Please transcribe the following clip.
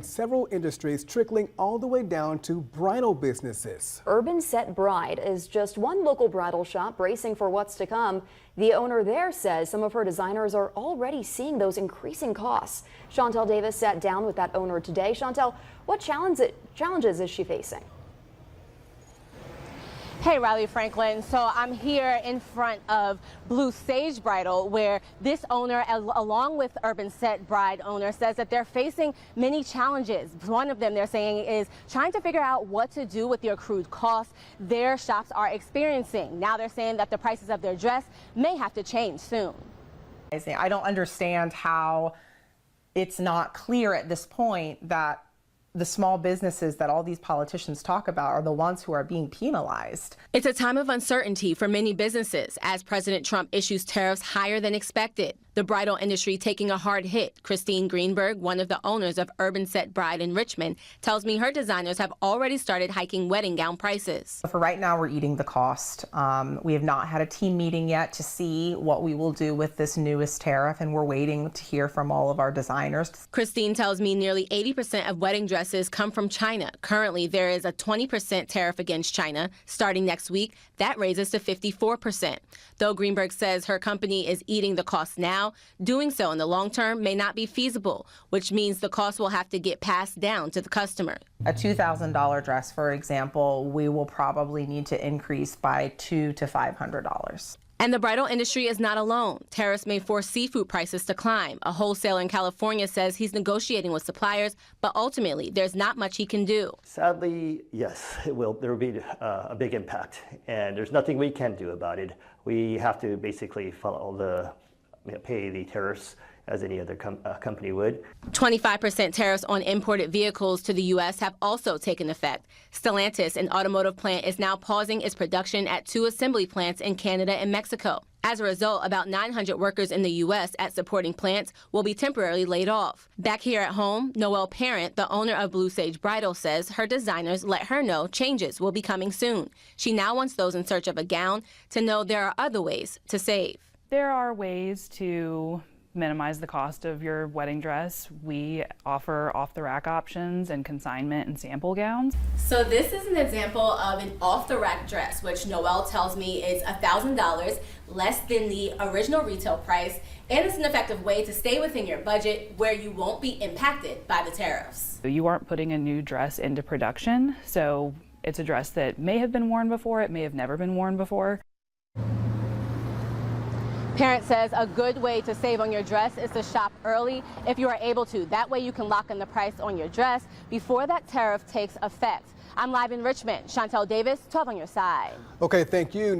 Several industries trickling all the way down to bridal businesses. Urban Set Bride is just one local bridal shop bracing for what's to come. The owner there says some of her designers are already seeing those increasing costs. Chantel Davis sat down with that owner today. Chantel, what challenges is she facing? Hey, Riley Franklin. So I'm here in front of Blue Sage Bridal, where this owner, along with Urban Set Bride owner, says that they're facing many challenges. One of them, they're saying, is trying to figure out what to do with the accrued costs their shops are experiencing. Now they're saying that the prices of their dress may have to change soon. I don't understand how it's not clear at this point that the small businesses that all these politicians talk about are the ones who are being penalized. It's a time of uncertainty for many businesses as President Trump issues tariffs higher than expected. The bridal industry taking a hard hit. Christine Greenberg, one of the owners of Urban Set Bride in Richmond, tells me her designers have already started hiking wedding gown prices. For right now, we're eating the cost. We have not had a team meeting yet to see what we will do with this newest tariff, and we're waiting to hear from all of our designers. Christine tells me nearly 80% of wedding dresses come from China. Currently, there is a 20% tariff against China. Starting next week, that raises to 54%. Though Greenberg says her company is eating the cost now, doing so in the long term may not be feasible, which means the cost will have to get passed down to the customer. A $2,000 dress, for example, we will probably need to increase by $200 to $500. And the bridal industry is not alone. Tariffs may force seafood prices to climb. A wholesaler in California says he's negotiating with suppliers, but ultimately there's not much he can do. Sadly, yes, it will. There will be a big impact, and there's nothing we can do about it. We have to basically pay the tariffs as any other company would. 25% tariffs on imported vehicles to the U.S. have also taken effect. Stellantis, an automotive plant, is now pausing its production at 2 assembly plants in Canada and Mexico. As a result, about 900 workers in the U.S. at supporting plants will be temporarily laid off. Back here at home, Noelle Parent, the owner of Blue Sage Bridal, says her designers let her know changes will be coming soon. She now wants those in search of a gown to know there are other ways to save. There are ways to minimize the cost of your wedding dress. We offer off-the-rack options and consignment and sample gowns. So this is an example of an off-the-rack dress, which Noelle tells me is $1,000, less than the original retail price, and it's an effective way to stay within your budget where you won't be impacted by the tariffs. You aren't putting a new dress into production, so it's a dress that may have been worn before, it may have never been worn before. Parent says a good way to save on your dress is to shop early if you are able to. That way you can lock in the price on your dress before that tariff takes effect. I'm live in Richmond. Chantel Davis, 12 on your side. Okay, thank you.